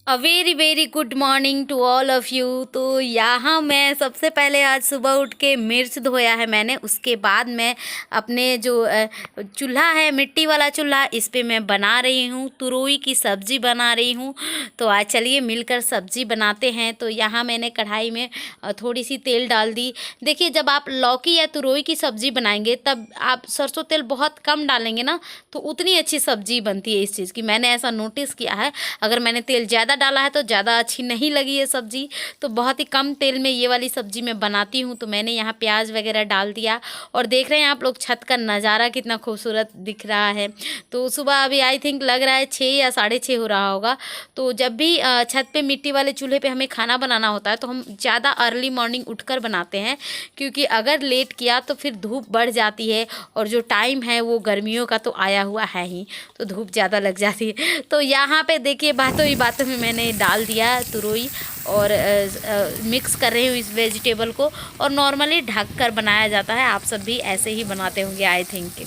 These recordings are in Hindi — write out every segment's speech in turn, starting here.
A very very good morning to all of you. तो यहाँ मैं सबसे पहले आज सुबह उठ के मिर्च धोया है मैंने। उसके बाद मैं अपने जो चूल्हा है, मिट्टी वाला चूल्हा, इस पे मैं बना रही हूँ तुरई की सब्ज़ी बना रही हूँ। तो आज चलिए मिलकर सब्ज़ी बनाते हैं। तो यहाँ मैंने कढ़ाई में थोड़ी सी तेल डाल दी। देखिए, जब आप लौकी या तुरई की सब्ज़ी बनाएंगे तब आप सरसों तेल बहुत कम डालेंगे ना, तो उतनी अच्छी सब्ज़ी बनती है इस चीज़ की। मैंने ऐसा नोटिस किया है। अगर मैंने तेल ज़्यादा डाला है तो ज़्यादा अच्छी नहीं लगी ये सब्ज़ी। तो बहुत ही कम तेल में ये वाली सब्ज़ी मैं बनाती हूँ। तो मैंने यहाँ प्याज वगैरह डाल दिया और देख रहे हैं आप लोग छत का नज़ारा कितना खूबसूरत दिख रहा है। तो सुबह अभी आई थिंक लग रहा है 6 या 6:30 हो रहा होगा। तो जब भी छत पे मिट्टी वाले चूल्हे पे हमें खाना बनाना होता है तो हम ज़्यादा अर्ली मॉर्निंग उठकर बनाते हैं, क्योंकि अगर लेट किया तो फिर धूप बढ़ जाती है और जो टाइम है वो गर्मियों का तो आया हुआ है ही, तो धूप ज़्यादा लग जाती है। तो यहाँ पे देखिए बातों ही बातों में मैंने डाल दिया तुरई और मिक्स कर रही हूँ इस वेजिटेबल को। और नॉर्मली ढक कर बनाया जाता है, आप सब भी ऐसे ही बनाते होंगे आई थिंक।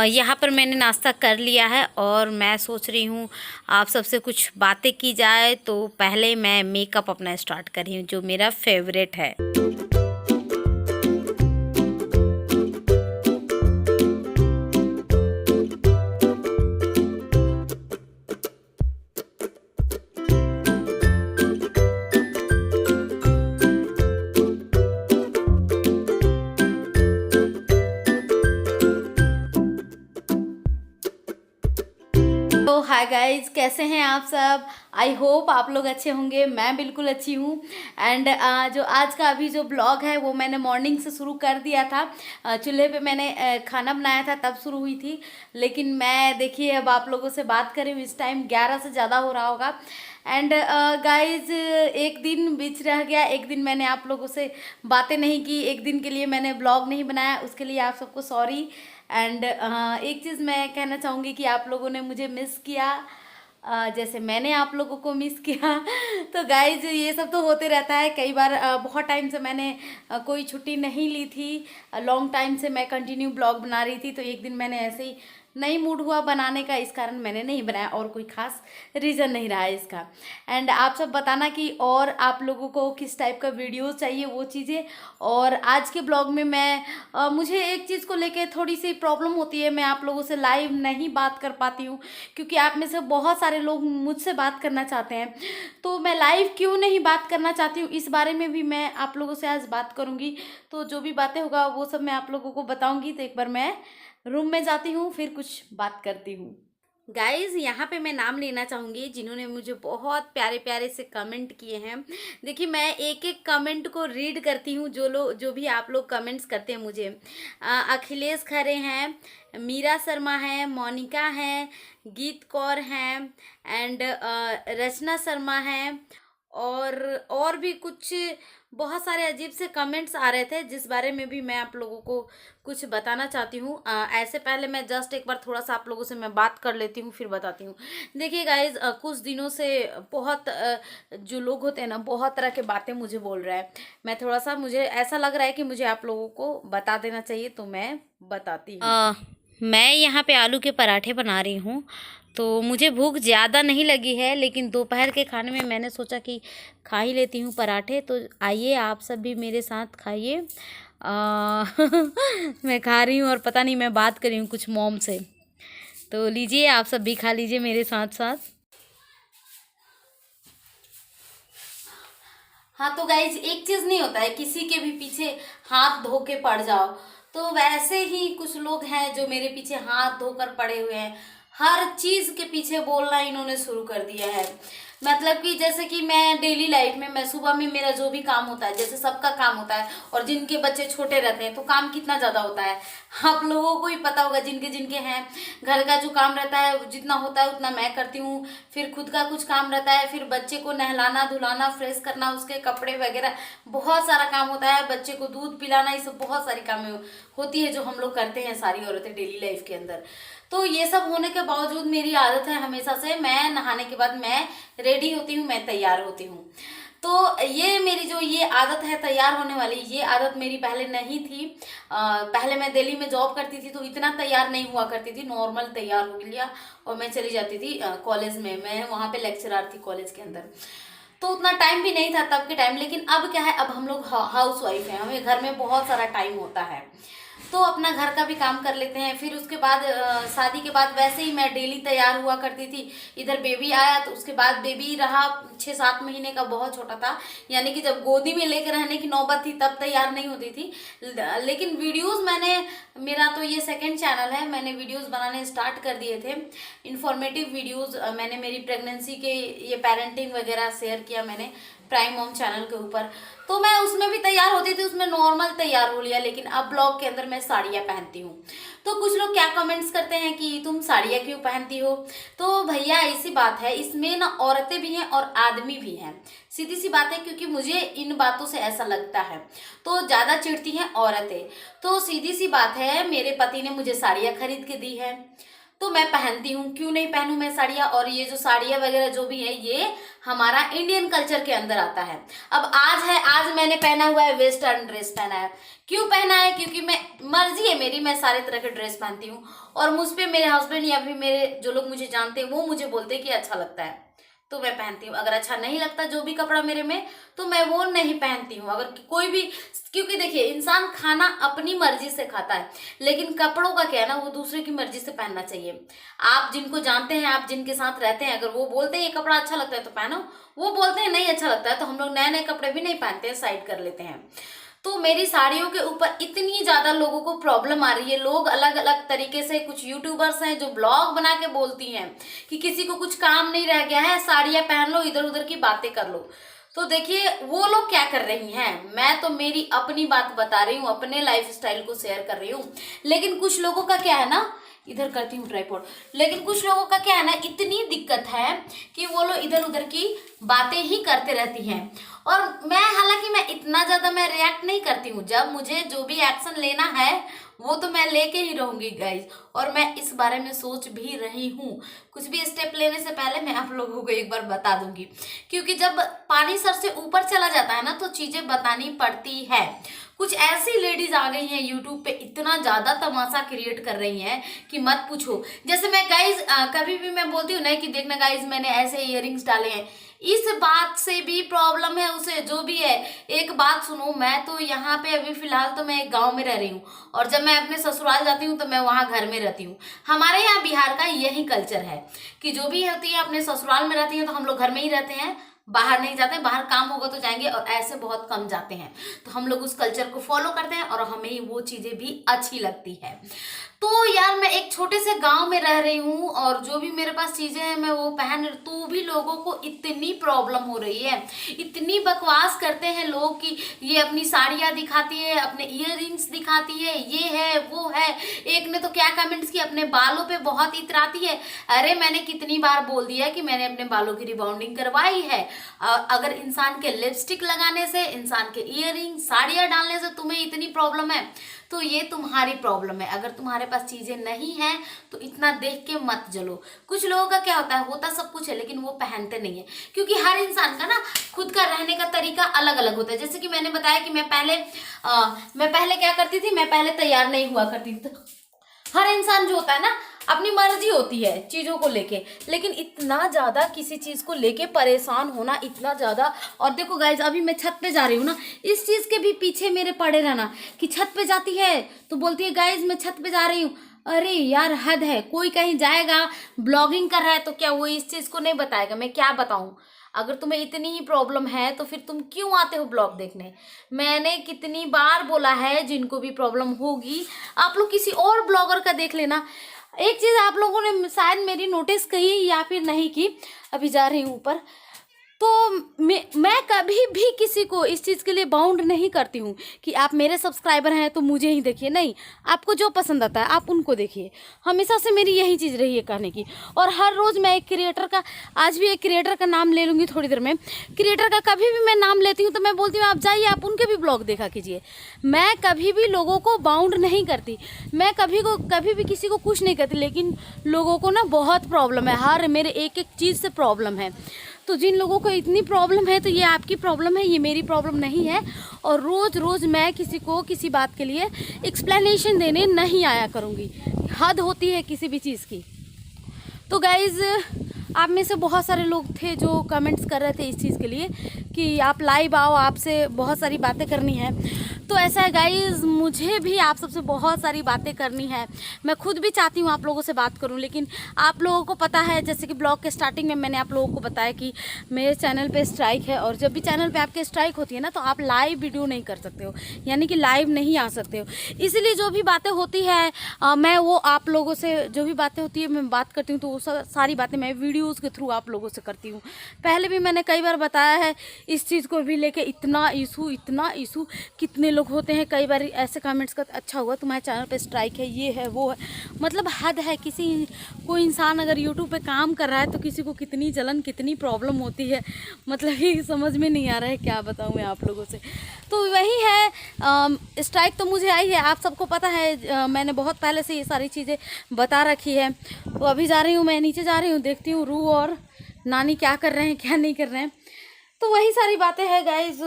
यहाँ पर मैंने नाश्ता कर लिया है और मैं सोच रही हूँ आप सबसे कुछ बातें की जाए। तो पहले मैं मेकअप अपना स्टार्ट कर रही हूँ जो मेरा फेवरेट है। तो हाय गाइज, कैसे हैं आप सब? आई होप आप लोग अच्छे होंगे। मैं बिल्कुल अच्छी हूँ। एंड जो आज का अभी जो ब्लॉग है वो मैंने मॉर्निंग से शुरू कर दिया था। चूल्हे पे मैंने खाना बनाया था तब शुरू हुई थी। लेकिन मैं देखिए अब आप लोगों से बात कर रही हूँ, इस टाइम 11 से ज़्यादा हो रहा होगा। एंड गाइज, एक दिन बीच रह गया, एक दिन मैंने आप लोगों से बातें नहीं की, एक दिन के लिए मैंने ब्लॉग नहीं बनाया, उसके लिए आप सबको सॉरी। एंड एक चीज़ मैं कहना चाहूँगी कि आप लोगों ने मुझे मिस किया, जैसे मैंने आप लोगों को मिस किया। तो गाइज ये सब तो होते रहता है। कई बार बहुत टाइम से मैंने कोई छुट्टी नहीं ली थी। लॉन्ग टाइम से मैं कंटिन्यू ब्लॉग बना रही थी, तो एक दिन मैंने ऐसे ही नहीं मूड हुआ बनाने का, इस कारण मैंने नहीं बनाया, और कोई खास रीज़न नहीं रहा है इसका। एंड आप सब बताना कि और आप लोगों को किस टाइप का वीडियो चाहिए वो चीज़ें। और आज के ब्लॉग में मैं मुझे एक चीज़ को लेके थोड़ी सी प्रॉब्लम होती है, मैं आप लोगों से लाइव नहीं बात कर पाती हूँ, क्योंकि आप में से बहुत सारे लोग मुझसे बात करना चाहते हैं। तो मैं लाइव क्यों नहीं बात करना चाहती हूँ, इस बारे में भी मैं आप लोगों से आज बात करूँगी। तो जो भी बातें होगा वो सब मैं आप लोगों को बताऊँगी। तो एक बार मैं रूम में जाती हूँ, फिर कुछ बात करती हूँ। गाइज़, यहाँ पे मैं नाम लेना चाहूँगी जिन्होंने मुझे बहुत प्यारे प्यारे से कमेंट किए हैं। देखिए, मैं एक एक कमेंट को रीड करती हूँ, जो भी आप लोग कमेंट्स करते हैं मुझे। अखिलेश खरे हैं, मीरा शर्मा है, मोनिका है, गीत कौर हैं, एंड रचना शर्मा है, और भी कुछ बहुत सारे अजीब से कमेंट्स आ रहे थे, जिस बारे में भी मैं आप लोगों को कुछ बताना चाहती हूँ। ऐसे पहले मैं जस्ट एक बार थोड़ा सा आप लोगों से मैं बात कर लेती हूँ, फिर बताती हूँ। देखिए गाइज, कुछ दिनों से बहुत जो लोग होते हैं ना, बहुत तरह के बातें मुझे बोल रहा है। मैं थोड़ा सा, मुझे ऐसा लग रहा है कि मुझे आप लोगों को बता देना चाहिए, तो मैं बताती हूँ। मैं यहाँ पे आलू के पराठे बना रही हूँ। तो मुझे भूख ज़्यादा नहीं लगी है, लेकिन दोपहर के खाने में मैंने सोचा कि खा ही लेती हूँ पराठे। तो आइए आप सब भी मेरे साथ खाइए। मैं खा रही हूँ और पता नहीं मैं बात कर रही हूँ कुछ मॉम से। तो लीजिए, आप सब भी खा लीजिए मेरे साथ साथ। हाँ, तो गाइज एक चीज़ नहीं होता है किसी के भी पीछे हाथ धो के पड़ जाओ। तो वैसे ही कुछ लोग हैं जो मेरे पीछे हाथ धोकर पड़े हुए हैं। हर चीज़ के पीछे बोलना इन्होंने शुरू कर दिया है। मतलब कि जैसे कि मैं डेली लाइफ में, मैं सुबह में मेरा जो भी काम होता है, जैसे सबका काम होता है, और जिनके बच्चे छोटे रहते हैं तो काम कितना ज़्यादा होता है आप लोगों को ही पता होगा। जिनके जिनके हैं, घर का जो काम रहता है जितना होता है उतना मैं करती हूँ। फिर खुद का कुछ काम रहता है, फिर बच्चे को नहलाना धुलाना, फ्रेश करना, उसके कपड़े वगैरह, बहुत सारा काम होता है। बच्चे को दूध पिलाना, ये सब बहुत सारी कामें होती है जो हम लोग करते हैं सारी औरतें डेली लाइफ के अंदर। तो ये सब होने के बावजूद मेरी आदत है हमेशा से, मैं नहाने के बाद मैं रेडी होती हूँ, मैं तैयार होती हूँ। तो ये मेरी जो ये आदत है तैयार होने वाली, ये आदत मेरी पहले नहीं थी। पहले मैं दिल्ली में जॉब करती थी तो इतना तैयार नहीं हुआ करती थी, नॉर्मल तैयार हो लिया और मैं चली जाती थी कॉलेज में। मैं वहाँ पे लेक्चरर थी कॉलेज के अंदर, तो उतना टाइम भी नहीं था तब के टाइम। लेकिन अब क्या है, अब हम लोग हाउस वाइफ हैं, हमें घर में बहुत सारा टाइम होता है, तो अपना घर का भी काम कर लेते हैं। फिर उसके बाद शादी के बाद वैसे ही मैं डेली तैयार हुआ करती थी। इधर बेबी आया तो उसके बाद बेबी रहा 6-7 महीने का, बहुत छोटा था, यानी कि जब गोदी में लेकर रहने की नौबत थी तब तैयार नहीं होती थी। लेकिन वीडियोस मैंने, मेरा तो ये सेकंड चैनल है, मैंने वीडियोस बनाने स्टार्ट कर दिए थे, इन्फॉर्मेटिव वीडियोस। मैंने मेरी प्रेगनेंसी के ये पेरेंटिंग वगैरह शेयर किया मैंने प्राइम मॉम चैनल के ऊपर, तो मैं उसमें भी तैयार होती थी, उसमें नॉर्मल तैयार हो लिया। लेकिन अब ब्लॉग के अंदर मैं साड़ियाँ पहनती हूँ। तो कुछ लोग क्या कमेंट्स करते हैं कि तुम साड़ियाँ क्यों पहनती हो, तो भैया ऐसी बात है, इसमें ना औरतें भी हैं और आदमी भी हैं, सीधी सी बात है। क्योंकि मुझे इन बातों से ऐसा लगता है, तो ज़्यादा चिढ़ती हैं औरतें, तो सीधी सी बात है, मेरे पति ने मुझे साड़ियाँ खरीद के दी है तो मैं पहनती हूँ, क्यों नहीं पहनूं मैं साड़ियाँ। और ये जो साड़ियाँ वगैरह जो भी है ये हमारा इंडियन कल्चर के अंदर आता है। अब आज मैंने पहना हुआ है वेस्टर्न ड्रेस पहना है। क्यों पहना है, क्योंकि मैं, मर्जी है मेरी, मैं सारे तरह के ड्रेस पहनती हूँ और मुझ पे मेरे हस्बैंड या फिर मेरे जो लोग मुझे जानते हैं वो मुझे बोलते हैं कि अच्छा लगता है तो मैं पहनती हूँ। अगर अच्छा नहीं लगता जो भी कपड़ा मेरे में तो मैं वो नहीं पहनती हूँ। अगर कोई भी, क्योंकि देखिए इंसान खाना अपनी मर्जी से खाता है, लेकिन कपड़ों का क्या है ना, वो दूसरे की मर्जी से पहनना चाहिए। आप जिनको जानते हैं, आप जिनके साथ रहते हैं, अगर वो बोलते हैं ये कपड़ा अच्छा लगता है तो पहनो, वो बोलते हैं नहीं अच्छा लगता है तो हम लोग नए नए कपड़े भी नहीं पहनते हैं, साइड कर लेते हैं। तो मेरी साड़ियों के ऊपर इतनी ज़्यादा लोगों को प्रॉब्लम आ रही है। लोग अलग अलग तरीके से, कुछ यूट्यूबर्स हैं जो ब्लॉग बना के बोलती हैं कि किसी को कुछ काम नहीं रह गया है, साड़ियाँ पहन लो, इधर उधर की बातें कर लो। तो देखिए वो लोग क्या कर रही हैं, मैं तो मेरी अपनी बात बता रही हूँ, अपने लाइफ स्टाइल को शेयर कर रही हूँ। लेकिन कुछ लोगों का क्या है ना, इधर करती हूँ ट्राइपॉड, लेकिन कुछ लोगों का क्या है ना, इतनी दिक्कत है कि वो लोग इधर उधर की बातें ही करते रहती हैं। और मैं, हालांकि मैं इतना ज़्यादा मैं रिएक्ट नहीं करती हूँ, जब मुझे जो भी एक्शन लेना है वो तो मैं लेके ही रहूँगी गाइज। और मैं इस बारे में सोच भी रही हूँ, कुछ भी स्टेप लेने से पहले मैं आप लोगों को एक बार बता दूंगी, क्योंकि जब पानी सर से ऊपर चला जाता है ना तो चीज़ें बतानी पड़ती है। कुछ ऐसी लेडीज आ गई हैं यूट्यूब पे, इतना ज़्यादा तमाशा क्रिएट कर रही हैं कि मत पूछो। जैसे मैं गाइज कभी भी मैं बोलती हूँ ना कि देखना गाइज मैंने ऐसे इयररिंग्स डाले हैं, इस बात से भी प्रॉब्लम है उसे, जो भी है। एक बात सुनो, मैं तो यहाँ पे अभी फिलहाल तो मैं एक गांव में रह रही हूँ और जब मैं अपने ससुराल जाती हूँ तो मैं वहाँ घर में रहती हूँ। हमारे यहाँ बिहार का यही कल्चर है कि जो भी होती है अपने ससुराल में रहती है तो हम लोग घर में ही रहते हैं, बाहर नहीं जाते। बाहर काम होगा तो जाएंगे और ऐसे बहुत कम जाते हैं। तो हम लोग उस कल्चर को फॉलो करते हैं और हमें वो चीज़ें भी अच्छी लगती है। तो यार मैं एक छोटे से गांव में रह रही हूँ और जो भी मेरे पास चीज़ें हैं मैं वो पहन, तो भी लोगों को इतनी प्रॉब्लम हो रही है, इतनी बकवास करते हैं लोग कि ये अपनी साड़ियाँ दिखाती है, अपने ईयररिंग्स दिखाती है, ये है वो है। एक ने तो क्या कमेंट्स की, अपने बालों पे बहुत इतराती है। अरे मैंने कितनी बार बोल दिया कि मैंने अपने बालों की रिबाउंडिंग करवाई है। अगर इंसान के लिपस्टिक लगाने से, इंसान के ईयररिंग, साड़ियाँ डालने से तुम्हें इतनी प्रॉब्लम है तो ये तुम्हारी प्रॉब्लम है। अगर तुम्हारे पास चीजें नहीं हैं तो इतना देख के मत जलो। कुछ लोगों का क्या होता है, होता सब कुछ है लेकिन वो पहनते नहीं है, क्योंकि हर इंसान का ना खुद का रहने का तरीका अलग अलग होता है। जैसे कि मैंने बताया कि मैं पहले क्या करती थी, मैं पहले तैयार नहीं हुआ करती थी। हर इंसान जो होता है ना, अपनी मर्जी होती है चीज़ों को लेके, लेकिन इतना ज़्यादा किसी चीज़ को लेके परेशान होना, इतना ज़्यादा। और देखो गाइज अभी मैं छत पे जा रही हूँ ना, इस चीज़ के भी पीछे मेरे पड़े रहना कि छत पे जाती है तो बोलती है गाइज मैं छत पे जा रही हूँ। अरे यार हद है, कोई कहीं जाएगा ब्लॉगिंग कर रहा है तो क्या वो इस चीज़ को नहीं बताएगा, मैं क्या बताऊँ। अगर तुम्हें इतनी ही प्रॉब्लम है तो फिर तुम क्यों आते हो ब्लॉग देखने। मैंने कितनी बार बोला है, जिनको भी प्रॉब्लम होगी आप लोग किसी और ब्लॉगर का देख लेना। एक चीज़ आप लोगों ने शायद मेरी नोटिस की या फिर नहीं की, अभी जा रही हूँ ऊपर, तो मैं कभी भी किसी को इस चीज़ के लिए बाउंड नहीं करती हूँ कि आप मेरे सब्सक्राइबर हैं तो मुझे ही देखिए। नहीं, आपको जो पसंद आता है आप उनको देखिए। हमेशा से मेरी यही चीज़ रही है कहने की। और हर रोज़ मैं एक क्रिएटर का, आज भी एक क्रिएटर का नाम ले लूँगी थोड़ी देर में। क्रिएटर का कभी भी मैं नाम लेती हूँ तो मैं बोलती हूँ आप जाइए, आप उनके भी ब्लॉग देखा कीजिए। मैं कभी भी लोगों को बाउंड नहीं करती, मैं कभी भी किसी को कुछ नहीं करती। लेकिन लोगों को ना बहुत प्रॉब्लम है, हर मेरे एक एक चीज़ से प्रॉब्लम है। तो जिन लोगों को इतनी प्रॉब्लम है तो ये आपकी प्रॉब्लम है, ये मेरी प्रॉब्लम नहीं है। और रोज़ रोज़ मैं किसी को किसी बात के लिए एक्सप्लेनेशन देने नहीं आया करूँगी, हद होती है किसी भी चीज़ की। तो गाइज़, आप में से बहुत सारे लोग थे जो कमेंट्स कर रहे थे इस चीज़ के लिए कि आप लाइव आओ, आपसे बहुत सारी बातें करनी है। तो ऐसा है गाइज़, मुझे भी आप सबसे बहुत सारी बातें करनी है। मैं खुद भी चाहती हूँ आप लोगों से बात करूँ, लेकिन आप लोगों को पता है, जैसे कि ब्लॉग के स्टार्टिंग में मैंने आप लोगों को बताया कि मेरे चैनल पे स्ट्राइक है, और जब भी चैनल पे आपके स्ट्राइक होती है ना, तो आप लाइव वीडियो नहीं कर सकते हो, यानी कि लाइव नहीं आ सकते हो। इसलिए जो भी बातें होती है मैं वो आप लोगों से, जो भी बातें होती है मैं बात करती हूँ, तो वो सारी बातें मैं वीडियोज़ के थ्रू आप लोगों से करती हूँ। पहले भी मैंने कई बार बताया है इस चीज़ को भी लेके, इतना इशू कितने लोग होते हैं। कई बार ऐसे कमेंट्स का, अच्छा हुआ तुम्हारे चैनल पे स्ट्राइक है, ये है वो है, मतलब हद है। कोई इंसान अगर यूट्यूब पे काम कर रहा है तो किसी को कितनी जलन, कितनी प्रॉब्लम होती है, मतलब ये समझ में नहीं आ रहा है, क्या बताऊँ मैं आप लोगों से। तो वही है, स्ट्राइक तो मुझे आई है, आप सबको पता है, मैंने बहुत पहले से ये सारी चीज़ें बता रखी है। तो अभी जा रही हूँ, मैं नीचे जा रही हूँ, देखती हूँ रू और नानी क्या कर रहे हैं, क्या नहीं कर रहे हैं। तो वही सारी बातें हैं गाइज,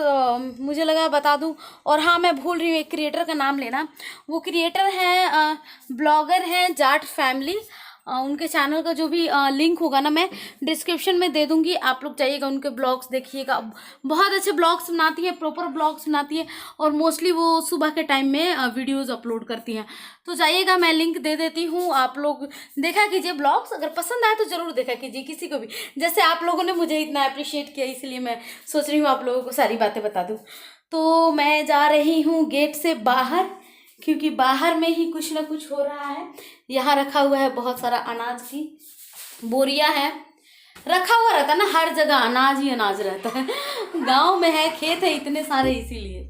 मुझे लगा बता दूं। और हाँ, मैं भूल रही हूँ एक क्रिएटर का नाम लेना। वो क्रिएटर हैं, ब्लॉगर हैं जाट फैमिली। उनके चैनल का जो भी लिंक होगा ना, मैं डिस्क्रिप्शन में दे दूंगी, आप लोग जाइएगा, उनके ब्लॉग्स देखिएगा। बहुत अच्छे ब्लॉग्स बनाती है, प्रॉपर ब्लॉग्स बनाती है, और मोस्टली वो सुबह के टाइम में वीडियोज़ अपलोड करती हैं। तो जाइएगा, मैं लिंक दे देती हूँ, आप लोग देखा कीजिए ब्लॉग्स। अगर पसंद आए तो ज़रूर देखा कीजिए, किसी को भी। जैसे आप लोगों ने मुझे इतना अप्रिशिएट किया, इसलिए मैं सोच रही हूँ आप लोगों को सारी बातें बता दूँ। तो मैं जा रही हूँ गेट से बाहर, क्योंकि बाहर में ही कुछ ना कुछ हो रहा है। यहाँ रखा हुआ है बहुत सारा अनाज की बोरियां है, रखा हुआ रहता है ना, हर जगह अनाज ही अनाज रहता है। गांव में है, खेत है इतने सारे, इसीलिए।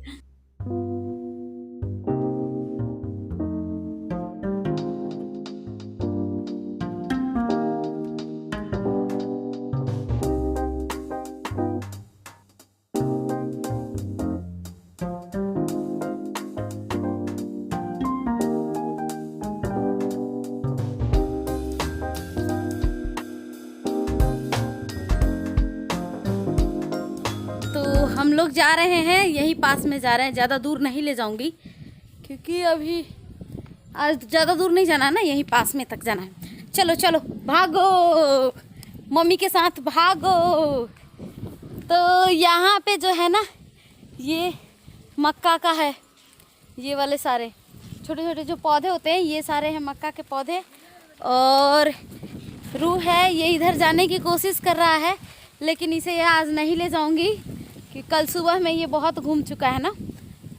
हम लोग जा रहे हैं, यहीं पास में जा रहे हैं, ज़्यादा दूर नहीं ले जाऊंगी, क्योंकि अभी आज ज़्यादा दूर नहीं जाना है ना, यहीं पास में तक जाना है। चलो चलो भागो, मम्मी के साथ भागो। तो यहाँ पे जो है ना, ये मक्का का है, ये वाले सारे छोटे छोटे जो पौधे होते हैं, ये सारे हैं मक्का के पौधे। और रू है, ये इधर जाने की कोशिश कर रहा है, लेकिन इसे आज नहीं ले जाऊंगी, कि कल सुबह में ये बहुत घूम चुका है ना,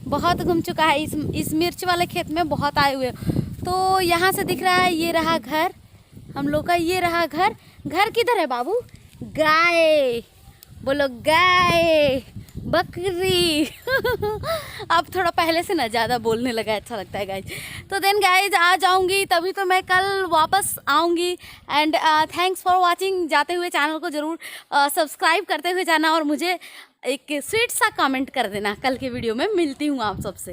बहुत घूम चुका है, इस मिर्च वाले खेत में बहुत आए हुए। तो यहाँ से दिख रहा है, ये रहा घर हम लोग का, ये रहा घर। घर किधर है बाबू? गाय बोलो, गाय, बकरी। अब थोड़ा पहले से ना ज़्यादा बोलने लगा, अच्छा लगता है गाइज। तो देन गाइज आ जाऊंगी, तभी तो मैं कल वापस आऊंगी। And thanks for watching. जाते हुए चैनल को ज़रूर सब्सक्राइब करते हुए जाना, और मुझे एक स्वीट सा कमेंट कर देना। कल के वीडियो में मिलती हूँ आप सबसे।